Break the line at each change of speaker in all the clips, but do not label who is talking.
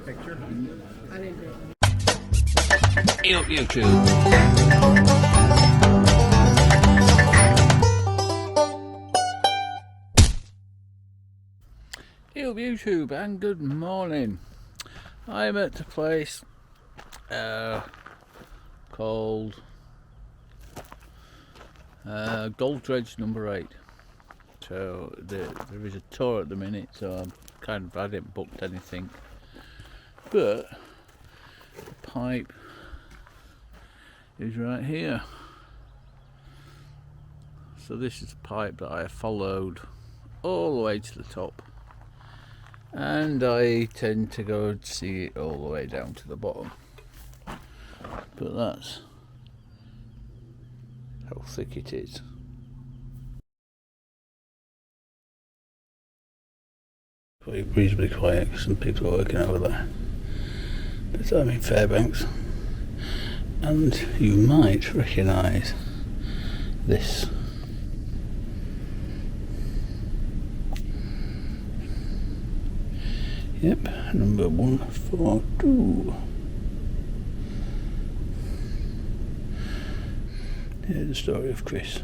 picture. I didn't do it.
YouTube. YouTube and good morning. I'm at a place called Gold Dredge number 8. So there is a tour at the minute, so I'm kind of, I didn't book anything, but the pipe is right here. So this is the pipe that I followed all the way to the top, and I tend to go and see it all the way down to the bottom, but that's how thick it is. Quite reasonably quiet because some people are working over there, but I'm in Fairbanks, and you might recognise this. Yep, number 142. Here's the story of Chris.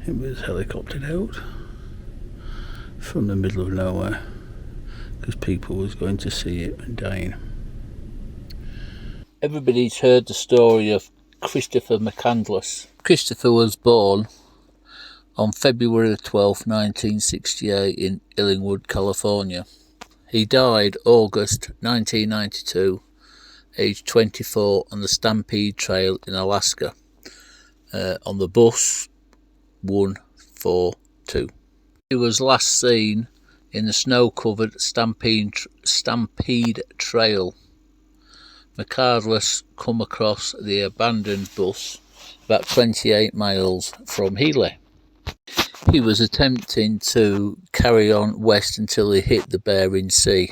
It was helicoptered out from the middle of nowhere because people was going to see it and dying. Everybody's heard the story of Christopher McCandless. Christopher was born on February the 12th, 1968 in Illingwood, California. He died August 1992, aged 24, on the Stampede Trail in Alaska, on the bus 142. He was last seen in the snow-covered Stampede Trail. McCandless come across the abandoned bus about 28 miles from Healy. He was attempting to carry on west until he hit the Bering Sea,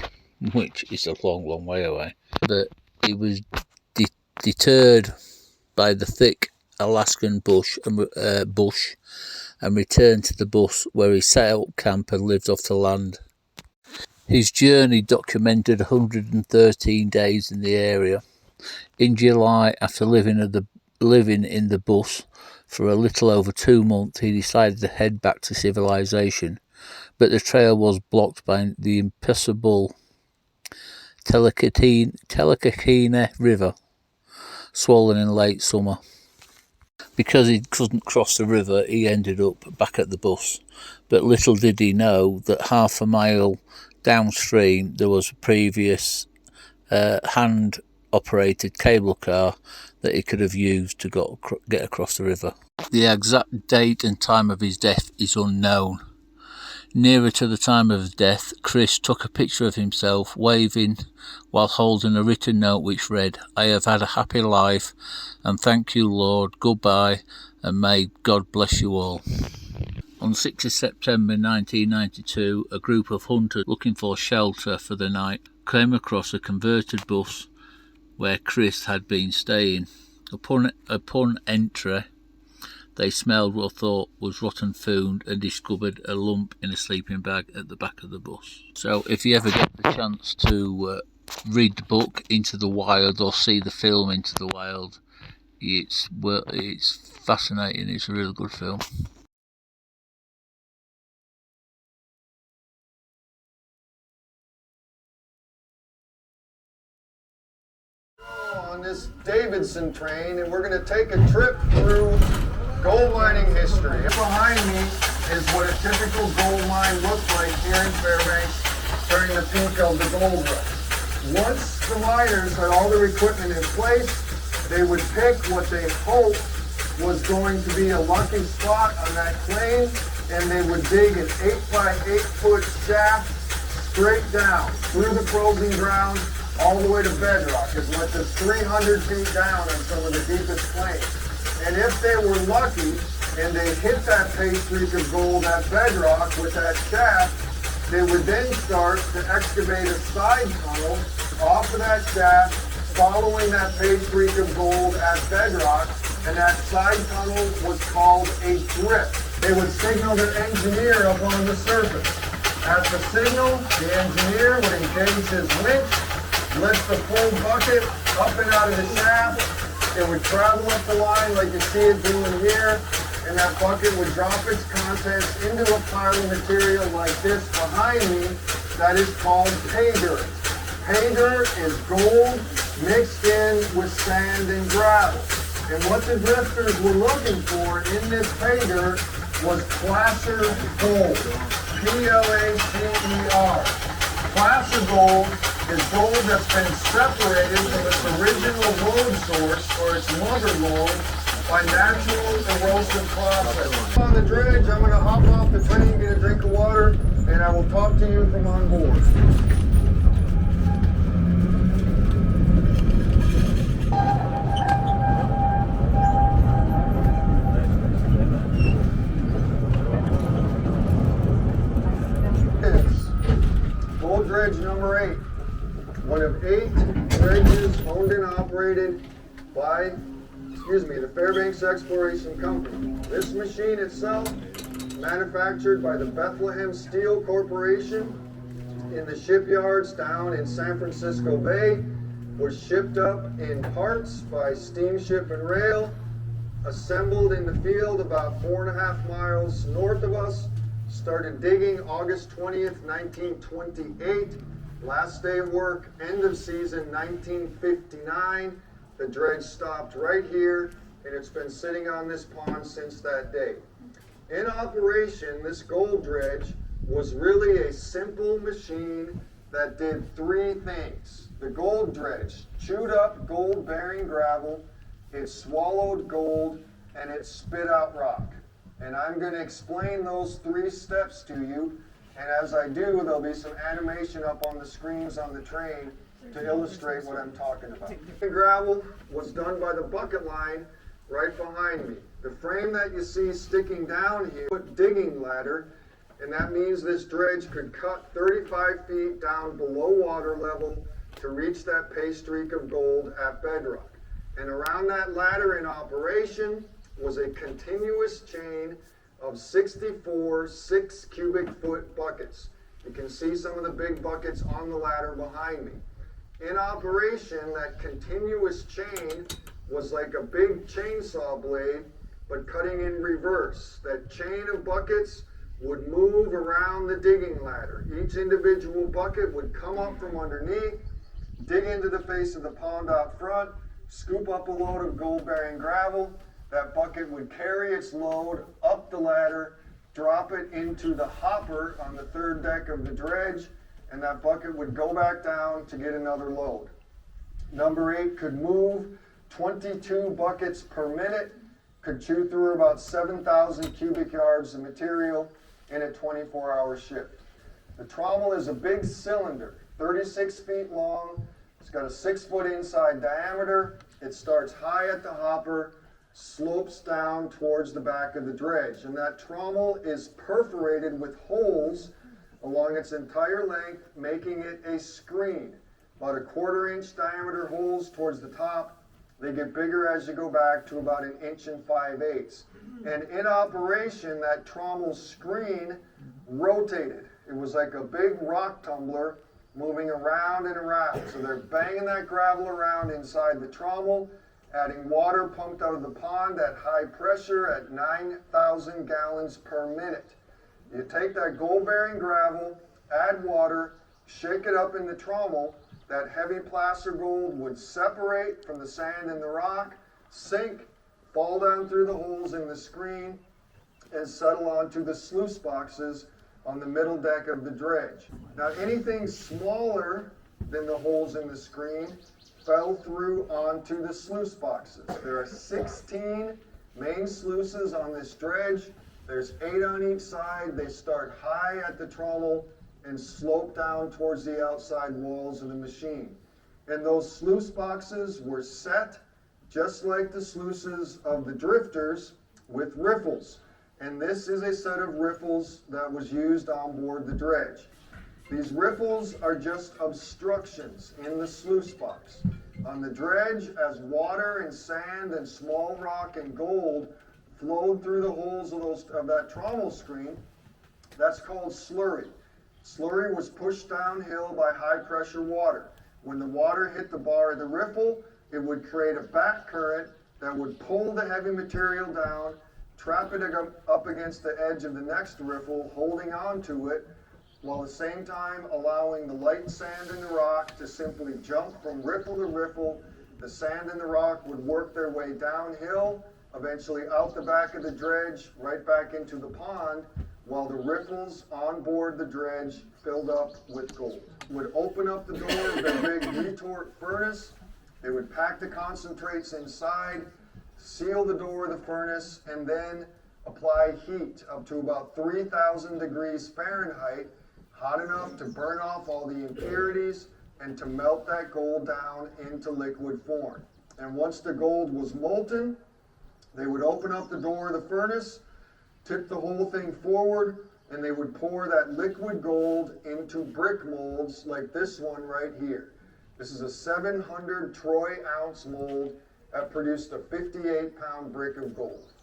which is a long, long way away. But he was deterred by the thick Alaskan bush and returned to the bus, where he set up camp and lived off the land. His journey documented 113 days in the area. In July, after living in the bus for a little over 2 months, he decided to head back to civilization, but the trail was blocked by the impassable Telekakina River, swollen in late summer. Because he couldn't cross the river, he ended up back at the bus, but little did he know that half a mile downstream there was a previous hand-operated cable car that he could have used to get across the river. The exact date and time of his death is unknown. Nearer to the time of his death, Chris took a picture of himself waving while holding a written note which read, "I have had a happy life, and thank you, Lord, goodbye, and may God bless you all." On 6th of September 1992, a group of hunters looking for shelter for the night came across a converted bus where Chris had been staying. Upon entry, they smelled what thought was rotten food and discovered a lump in a sleeping bag at the back of the bus. So if you ever get the chance to read the book Into the Wild or see the film Into the Wild, it's fascinating. It's a really good film.
On this Davidson train, and we're going to take a trip through gold mining history. Behind me is what a typical gold mine looked like here in Fairbanks during the peak of the gold rush. Once the miners had all their equipment in place, they would pick what they hoped was going to be a lucky spot on that claim, and they would dig an 8x8 foot shaft straight down through the frozen ground all the way to bedrock, as much as 300 feet down on some of the deepest claims. And if they were lucky and they hit that pay streak of gold at bedrock with that shaft, they would then start to excavate a side tunnel off of that shaft, following that pay streak of gold at bedrock, and that side tunnel was called a drift. They would signal their engineer up on the surface. At the signal, the engineer would engage his winch, lift the full bucket up and out of the shaft. It would travel up the line like you see it doing here, and that bucket would drop its contents into a pile of material like this behind me that is called pay dirt. Pay dirt is gold mixed in with sand and gravel. And what the drifters were looking for in this pay dirt was placer gold. P-L-A-C-E-R. Placer gold is gold that's been separated from its original lode source or its mother lode by natural erosive process. On the dredge, I'm going to hop off the train, get a drink of water, and I will talk to you from on board. Gold Dredge number 8, one of 8 dredges owned and operated by the Fairbanks Exploration Company. This machine itself, manufactured by the Bethlehem Steel Corporation in the shipyards down in San Francisco Bay, was shipped up in parts by steamship and rail, assembled in the field about 4.5 miles north of us, started digging August 20th, 1928, last day of work, end of season 1959. The dredge stopped right here, and it's been sitting on this pond since that day. In operation, this gold dredge was really a simple machine that did 3 things. The gold dredge chewed up gold-bearing gravel, it swallowed gold, and it spit out rock. And I'm going to explain those 3 steps to you, and as I do, there'll be some animation up on the screens on the train to illustrate what I'm talking about. The gravel was done by the bucket line right behind me. The frame that you see sticking down here, put digging ladder, and that means this dredge could cut 35 feet down below water level to reach that pay streak of gold at bedrock. And around that ladder in operation was a continuous chain of 64 6 cubic foot buckets. You can see some of the big buckets on the ladder behind me. In operation, that continuous chain was like a big chainsaw blade, but cutting in reverse. That chain of buckets would move around the digging ladder. Each individual bucket would come up from underneath, dig into the face of the pond out front, scoop up a load of gold-bearing gravel. That bucket would carry its load up the ladder, drop it into the hopper on the 3rd deck of the dredge, and that bucket would go back down to get another load. Number 8 could move 22 buckets per minute, could chew through about 7,000 cubic yards of material in a 24-hour shift. The trommel is a big cylinder, 36 feet long. It's got a 6-foot inside diameter. It starts high at the hopper, slopes down towards the back of the dredge, and that trommel is perforated with holes along its entire length, making it a screen. About a 1/4 inch diameter holes towards the top. They get bigger as you go back to about 1 inch and 5/8. And in operation, that trommel screen rotated. It was like a big rock tumbler moving around and around. So they're banging that gravel around inside the trommel, adding water pumped out of the pond at high pressure at 9,000 gallons per minute. You take that gold-bearing gravel, add water, shake it up in the trommel, that heavy placer gold would separate from the sand and the rock, sink, fall down through the holes in the screen, and settle onto the sluice boxes on the middle deck of the dredge. Now anything smaller than the holes in the screen fell through onto the sluice boxes. There are 16 main sluices on this dredge. There's 8 on each side. They start high at the trommel and slope down towards the outside walls of the machine. And those sluice boxes were set just like the sluices of the drifters with riffles. And this is a set of riffles that was used on board the dredge. These riffles are just obstructions in the sluice box. On the dredge, as water and sand and small rock and gold flowed through the holes of that trommel screen, that's called slurry. Slurry was pushed downhill by high pressure water. When the water hit the bar of the riffle, it would create a back current that would pull the heavy material down, trap it up against the edge of the next riffle, holding on to it, while at the same time allowing the light sand and the rock to simply jump from riffle to riffle. The sand and the rock would work their way downhill, eventually out the back of the dredge, right back into the pond, while the riffles on board the dredge filled up with gold. Would open up the door of their big retort furnace. They would pack the concentrates inside, seal the door of the furnace, and then apply heat up to about 3,000 degrees Fahrenheit, hot enough to burn off all the impurities and to melt that gold down into liquid form. And once the gold was molten, they would open up the door of the furnace, tip the whole thing forward, and they would pour that liquid gold into brick molds like this one right here. This is a 700 troy ounce mold that produced a 58-pound brick of gold.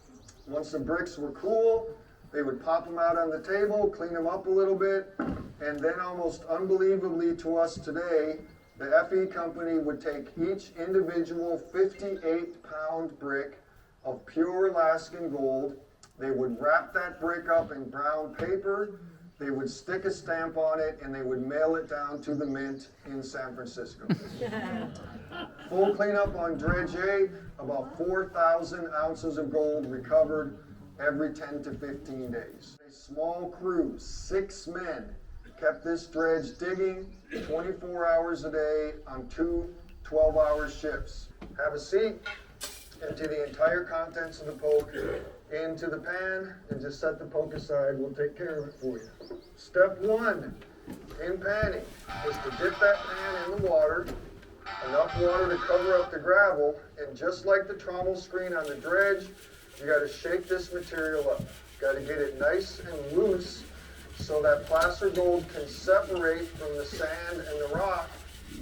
Once the bricks were cool, they would pop them out on the table, clean them up a little bit, and then almost unbelievably to us today, the FE company would take each individual 58-pound brick of pure Alaskan gold. They would wrap that brick up in brown paper, they would stick a stamp on it, and they would mail it down to the mint in San Francisco. Full cleanup on Dredge 8, about 4,000 ounces of gold recovered every 10 to 15 days. A small crew, 6 men, kept this dredge digging 24 hours a day on 2 12-hour shifts. Have a seat, empty the entire contents of the poke into the pan, and just set the poke aside. We'll take care of it for you. Step 1 in panning is to dip that pan in the water, enough water to cover up the gravel, and just like the trommel screen on the dredge, you got to shake this material up. Got to get it nice and loose so that placer gold can separate from the sand and the rock.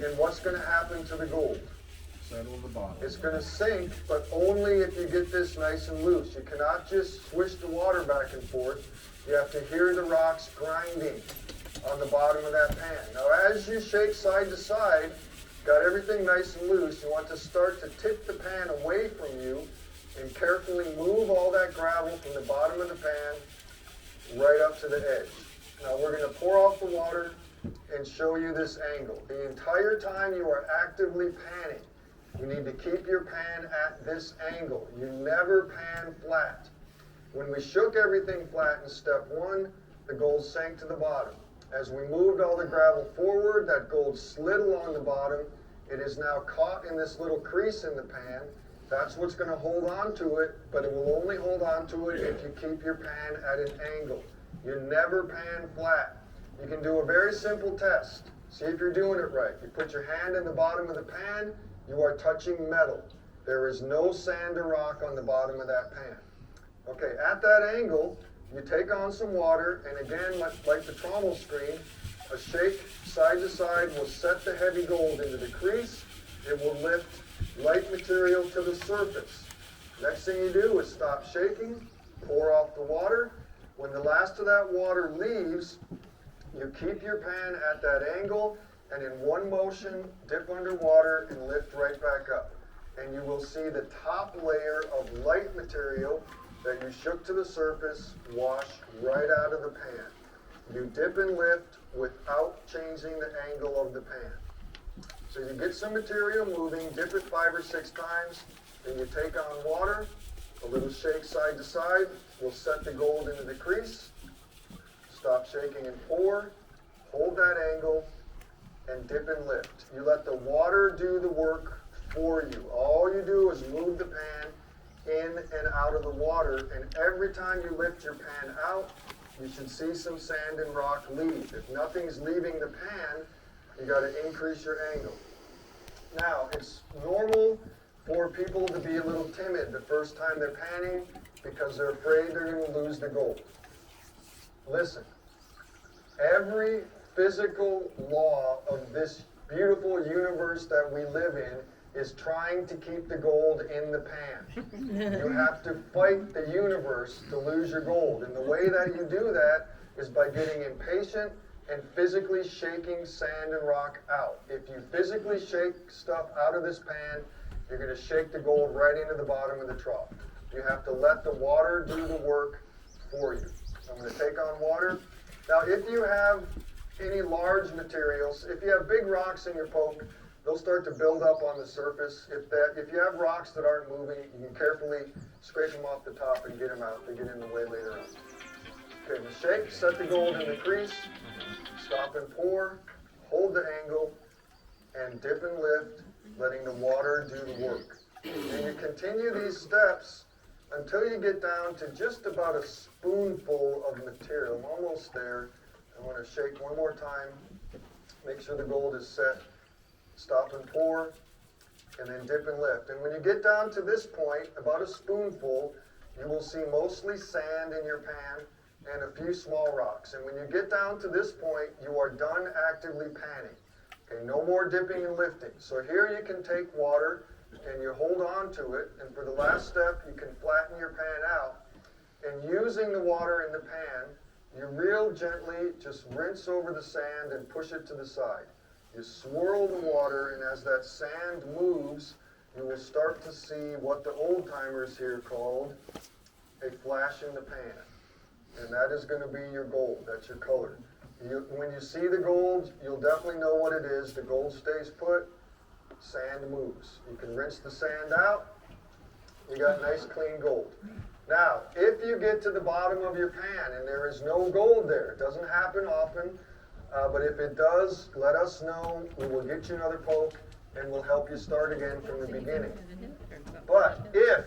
And what's going to happen to the gold?
Settle the bottom.
It's going to sink, but only if you get this nice and loose. You cannot just swish the water back and forth. You have to hear the rocks grinding on the bottom of that pan. Now, as you shake side to side, got everything nice and loose, you want to start to tip the pan away from you and carefully move all that gravel from the bottom of the pan right up to the edge. Now, we're going to pour off the water and show you this angle. The entire time you are actively panning, you need to keep your pan at this angle. You never pan flat. When we shook everything flat in step 1, the gold sank to the bottom. As we moved all the gravel forward, that gold slid along the bottom. It is now caught in this little crease in the pan. That's what's going to hold on to it, but it will only hold on to it if you keep your pan at an angle. You never pan flat. You can do a very simple test. See if you're doing it right. You put your hand in the bottom of the pan, you are touching metal. There is no sand or rock on the bottom of that pan. Okay, at that angle, you take on some water, and again, like the trommel screen, a shake side to side will set the heavy gold into the crease. It will lift light material to the surface. Next thing you do is stop shaking, pour off the water. When the last of that water leaves, you keep your pan at that angle, and in one motion, dip underwater and lift right back up. And you will see the top layer of light material that you shook to the surface wash right out of the pan. You dip and lift without changing the angle of the pan. So you get some material moving, dip it 5 or 6 times, then you take on water, a little shake side to side, will set the gold into the crease, stop shaking and pour, hold that angle, and dip and lift. You let the water do the work for you. All you do is move the pan in and out of the water, and every time you lift your pan out, you should see some sand and rock leave. If nothing's leaving the pan, you got to increase your angle. Now, it's normal for people to be a little timid the first time they're panning because they're afraid they're going to lose the gold. Listen, every physical law of this beautiful universe that we live in is trying to keep the gold in the pan. You have to fight the universe to lose your gold. And the way that you do that is by getting impatient and physically shaking sand and rock out. If you physically shake stuff out of this pan, you're going to shake the gold right into the bottom of the trough. You have to let the water do the work for you. I'm going to take on water. Now, if you have any large materials, if you have big rocks in your poke, they'll start to build up on the surface. If you have rocks that aren't moving, you can carefully scrape them off the top and get them out. They get in the way later on. Okay, the shake, set the gold in the crease, stop and pour, hold the angle, and dip and lift, letting the water do the work. And you continue these steps until you get down to just about a spoonful of material. I'm almost there. I want to shake one more time, make sure the gold is set, stop and pour, and then dip and lift. And when you get down to this point, about a spoonful, you will see mostly sand in your pan and a few small rocks. And when you get down to this point, you are done actively panning. Okay, no more dipping and lifting. So here you can take water and you hold on to it, and for the last step, you can flatten your pan out. And using the water in the pan, you real gently just rinse over the sand and push it to the side. You swirl the water, and as that sand moves, you will start to see what the old-timers here called a flash in the pan. And that is going to be your gold. That's your color. When you see the gold, you'll definitely know what it is. The gold stays put, sand moves. You can rinse the sand out. You got nice clean gold. Now, if you get to the bottom of your pan and there is no gold there, it doesn't happen often, but if it does, let us know. We will get you another poke and we'll help you start again from the beginning. But if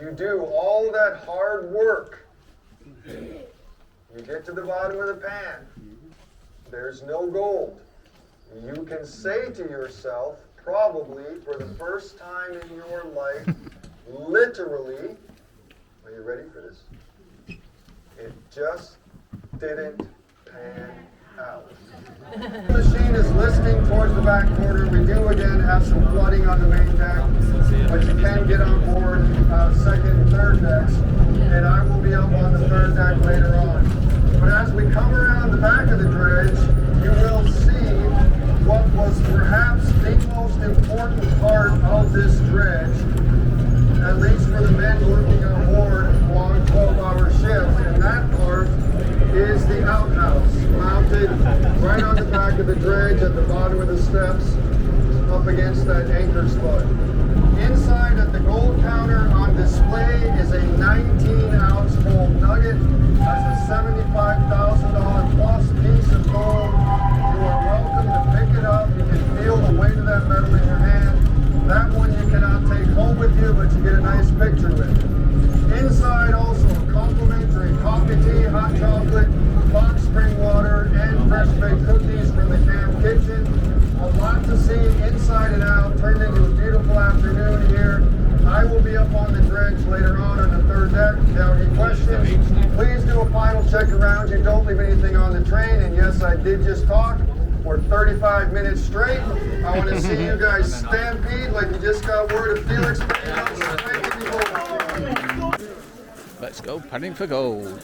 you do all that hard work, you get to the bottom of the pan, there's no gold, you can say to yourself, probably for the first time in your life, literally, are you ready for this? It just didn't pan out. The machine is listing towards the back quarter. We do again have some flooding on the main deck, but you can get on board second and third decks, and I will be up on the third deck later on. But as we come around the back of the dredge, you will see what was perhaps the most important part of this dredge, at least for the men working on board long 12-hour shifts, and that part is the outhouse, mounted right on the back of the dredge at the bottom of the steps, up against that anchor spud. Inside at the gold counter on display is a 19-ounce gold nugget. That's a $75,000 plus piece of gold. You are welcome to pick it up. You can feel the weight of that metal in your hand. That one you cannot take home with you, but you get a nice picture with it. Inside also complimentary coffee, tea, hot chocolate, box spring water, and fresh baked cookies from the camp kitchen. A lot to see inside and out. Turned into a beautiful afternoon here. I will be up on the dredge later on the third deck. If you have any questions, please do a final check around you. Don't leave anything on the train. And yes, I did just talk for 35 minutes straight. I want to see you guys stampede like you just got word of Felix.
Let's go panning for gold.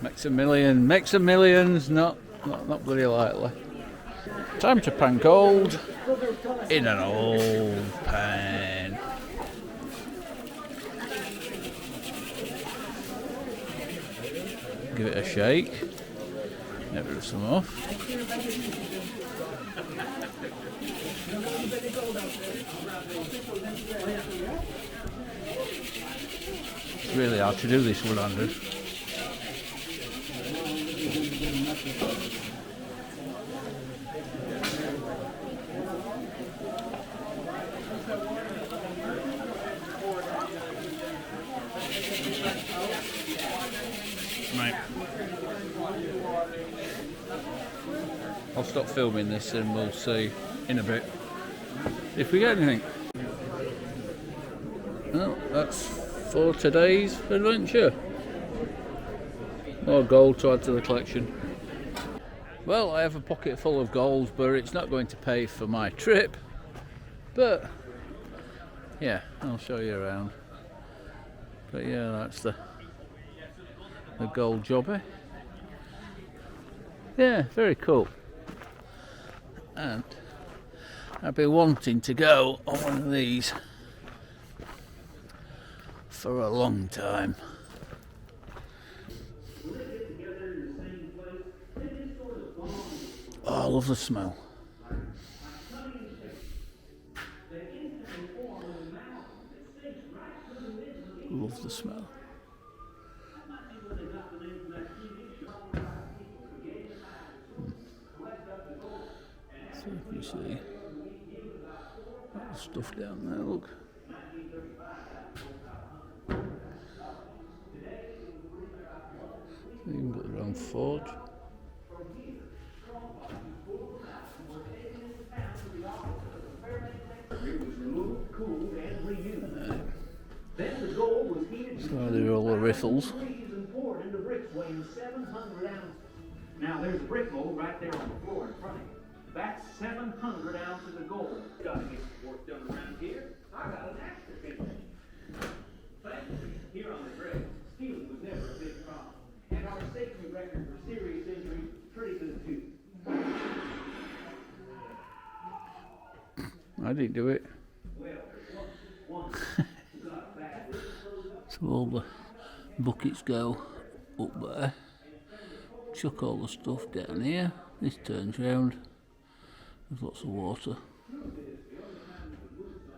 Makes a millions, not bloody lightly. Time to pan gold in an old pan. Give it a shake. Get rid of some off. It's really hard to do this one-handed. Right. I'll stop filming this and we'll see in a bit if we get anything. Well, that's for today's adventure. More gold to add to the collection. Well, I have a pocket full of gold, but it's not going to pay for my trip. But yeah, I'll show you around. But yeah, that's the gold jobby. Yeah, very cool. And I've been wanting to go on one of these for a long time. Oh, I love the smell. Love the smell. See if you see that stuff down there, look. Even got their own forge. So there are all the riffles.
Now there's a brick mold right there on the floor in front of you. That's 700 ounces of gold. Gotta get some work done around here. I got an extra finish. Thankfully, here on the dredge, stealing was never a big problem. And our safety record for serious injury is pretty good too.
I didn't do it.
Well, there's one who got a bad rip.
So all the buckets go up there. Chuck all the stuff down here. This turns round. There's lots of water.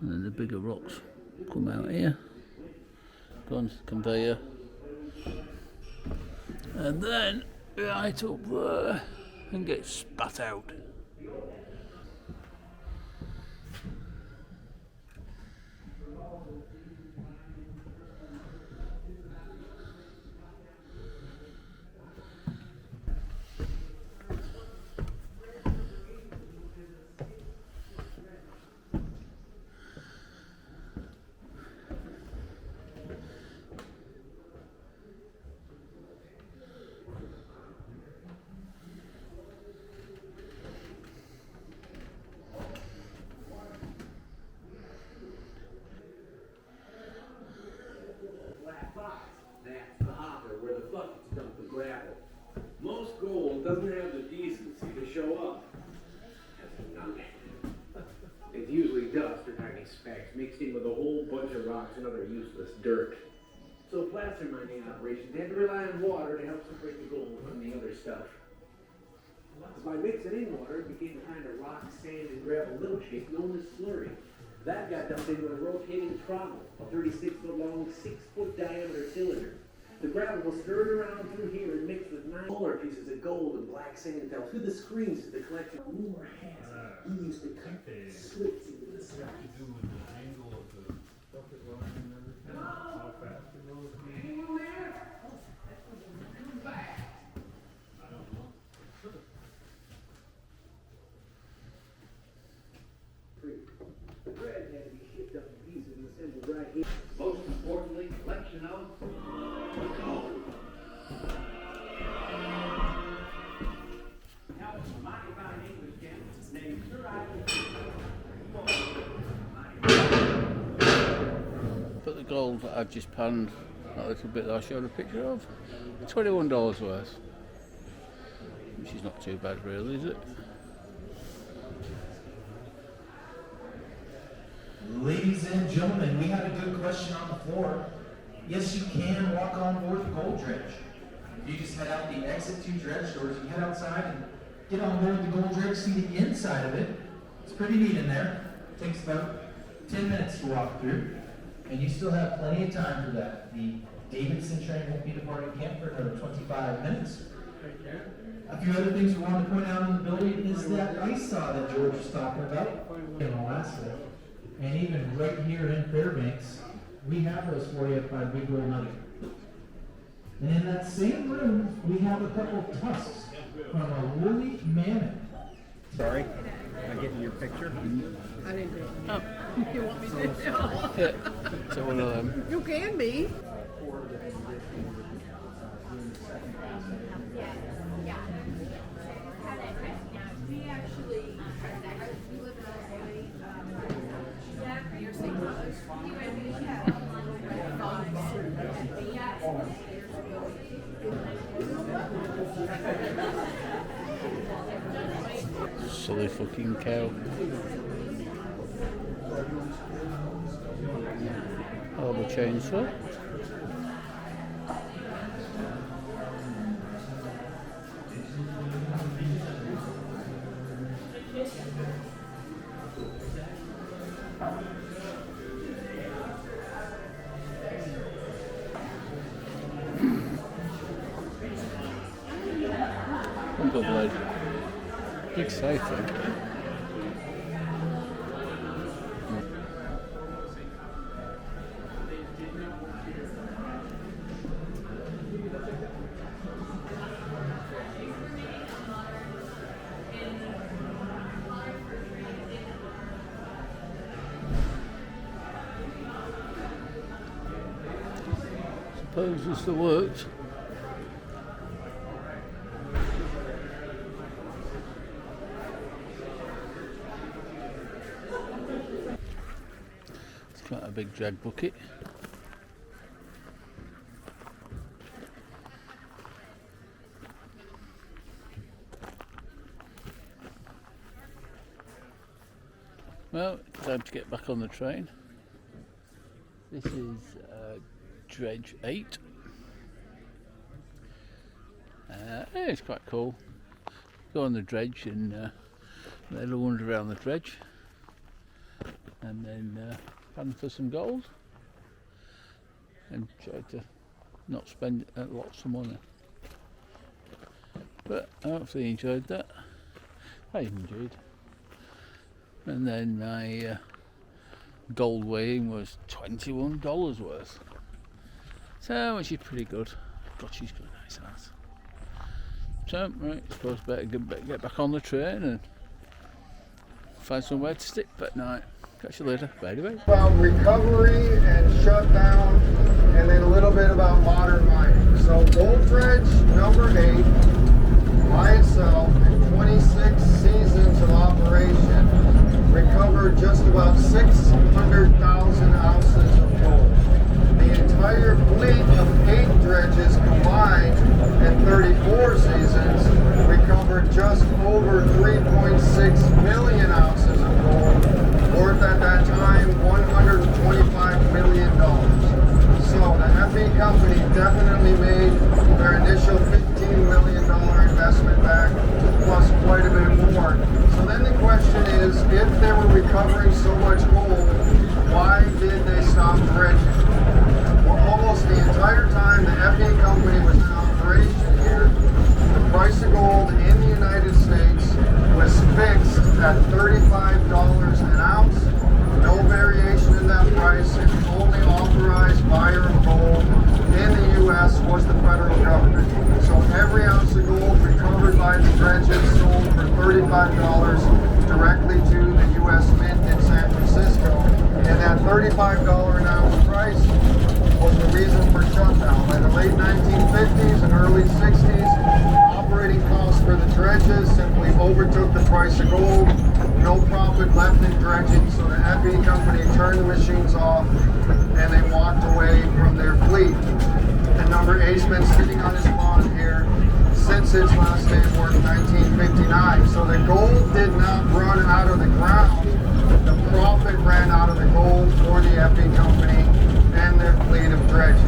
And then the bigger rocks come out here. Go on to the conveyor. And then right up there and get spat out.
Most gold doesn't have the decency to show up as a nugget. It's usually dust or tiny specks mixed in with a whole bunch of rocks and other useless dirt. So placer mining operations had to rely on water to help separate the gold from the other stuff. By mixing in water, it became a kind of rock, sand, and gravel milkshake known as slurry. That got dumped into a rotating trommel, a 36-foot-long, 6-foot diameter cylinder. The gravel was stirred around through here and mixed with 9 smaller pieces of gold and black sand fell through the screens of the collection. Rumor has it he used to cut slits into the sky. The dredge had to be shipped up in pieces and assembled right here. Most importantly, collection of gold. Now, a mighty fine English gentleman named Sir Isaac.
But the gold that I've just panned, that little bit that I showed a picture of, $21 worth. Which is not too bad really, is it?
Ladies and gentlemen, we had a good question on the floor. Yes, you can walk on board the Gold Dredge. You just head out the exit 2 dredge doors, you head outside and get on board the Gold Dredge, see the inside of it. It's pretty neat in there. It takes about 10 minutes to walk through, and you still have plenty of time for that. The Davidson train won't be departing camp for another 25 minutes. A few other things we want to point out in the building is that ice saw that George was talking about in Alaska. And even right here in Fairbanks, we have those for you by Big Old Nugget. And in that same room, we have a couple of tusks from a woolly mammoth.
Sorry, am I getting your picture?
I didn't do it. Oh. You want me to?
Yeah. So one of them.
You can be.
Silly fucking cow. Oh, the chainsaw. Gold Dredge. Big safe thing. Suppose this still works. It's quite a big drag bucket. Well, time to get back on the train. This is Dredge 8. Yeah, it's quite cool. Go on the dredge and let a wander around the dredge, and then pan for some gold, and try to not spend lots of money. But I hopefully enjoyed that. I enjoyed. And then my gold weighing was $21 worth. So, which is pretty good. God, she's got a nice ass. So, right, I suppose better get back on the train and find somewhere to stick for night. Catch you later. Bye bye.
About recovery and shutdown, and then a little bit about modern mining. So Gold Dredge number 8 by itself in 26 seasons of operation recovered just about 600,000 ounces of gold. The entire fleet of 8 dredges combined in 34 seasons recovered just over 3.6 million ounces of gold, worth at that time $125 million. So the FE company definitely made their initial $15 million investment back, plus quite a bit more. So then the question is, if they were recovering so much gold, why did they stop dredging? Well, almost the entire time the FE company was in operation here, the price of gold in the United States was fixed at $35 an ounce. No variation in that price, and the only authorized buyer of gold in the U.S. was the federal government. So every ounce of gold recovered by the dredges sold for $35 directly to the U.S. Mint in San Francisco. And that $35 an ounce price was the reason for shutdown. By the late 1950s and early 60s, operating costs for the dredges simply overtook the price of gold. No profit left in dredging, so the FE company turned the machines off and they walked away from their fleet. And number 8's been sitting on his lawn here since its last day of work in 1959. So the gold did not run out of the ground. The profit ran out of the gold for the FE company and their fleet of dredges.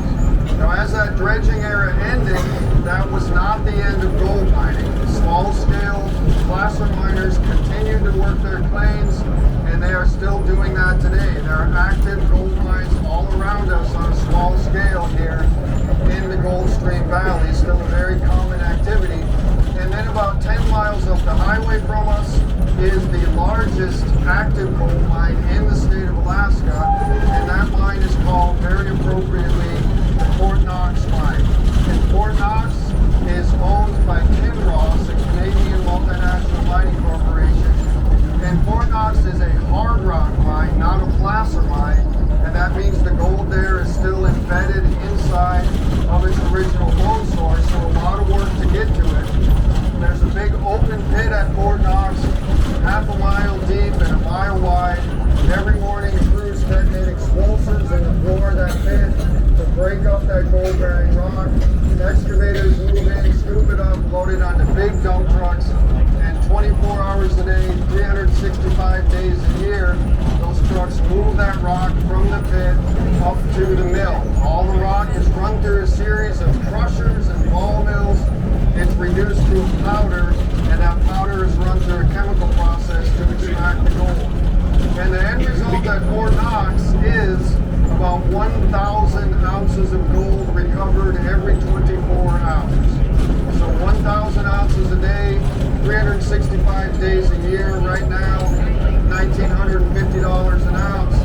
Now, as that dredging era ended, that was not the end of gold mining. Small-scale placer miners continued to work their claims, and they are still doing that today. There are active gold mines all around us on a small scale here in the Gold Stream Valley, still a very common activity. And then about 10 miles up the highway from us is the largest active gold mine in the state of Alaska, and that mine is called, very appropriately, the Fort Knox mine. And Fort Knox is owned by Kinross, a Canadian multinational mining corporation. And Fort Knox is a hard rock mine, not a placer mine, and that means the gold there is still embedded inside of its original gold source, so a lot of work to get to it. There's a big open pit at Fort Knox, half a mile deep and a mile wide. Every morning crews detonate explosives in the floor of that pit to break up that gold-bearing rock. Excavators move in, scoop it up, load it onto big dump trucks, and 24 hours a day, 5 days a year, those trucks move that rock from the pit up to the mill. All the rock is run through a series of crushers and ball mills. It's reduced to a powder, and that powder is run through a chemical process to extract the gold. And the end result at Fort Knox is about 1,000 ounces of gold recovered every 24 hours. So 1,000 ounces a day, 365 days a year. Right now, $1,950 an ounce,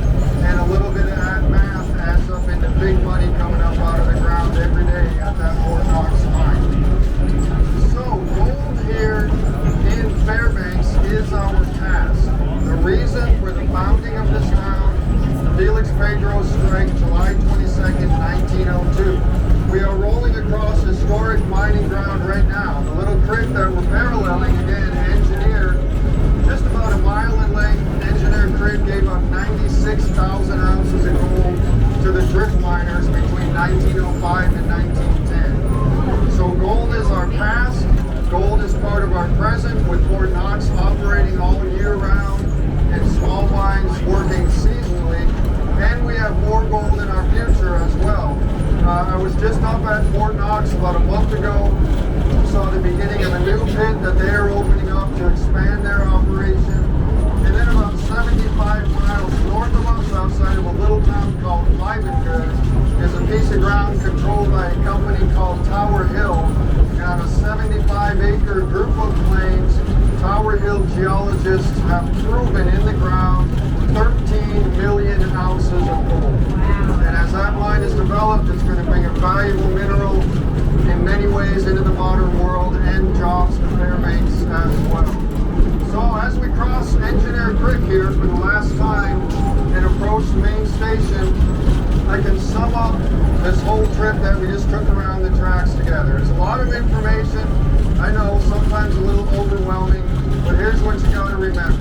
and a little bit of that math adds up into big money coming up out of the ground every day at that Fort Knox mine. So gold here in Fairbanks is our task. The reason for the founding of this town, Felix Pedro's strike, July 22nd, 1902. We are rolling across historic mining ground right now. The little creek that we're paralleling, again, engineered, just about a mile in length. Engineered Creek gave up 96,000 ounces of gold to the drift miners between 1905 and 1910. So gold is our past. Gold is part of our present, with Fort Knox operating all year round and small mines working seasonally. And we have more gold in our future as well. I was just up at Fort Knox about a month ago. Saw the beginning of a new pit that they are opening up to expand their operation. And then about 75 miles north of us, outside of a little town called Livengood, is a piece of ground controlled by a company called Tower Hill. And on a 75-acre group of plains, Tower Hill geologists have proven in the ground 13 million ounces of gold. And as that mine is developed, it's going to bring a valuable mineral in many ways into the modern world and jobs to Fairbanks as well. So as we cross Engineer Creek here for the last time and approach the main station, I can sum up this whole trip that we just took around the tracks together. It's a lot of information. I know, sometimes a little overwhelming, but here's what you got to remember.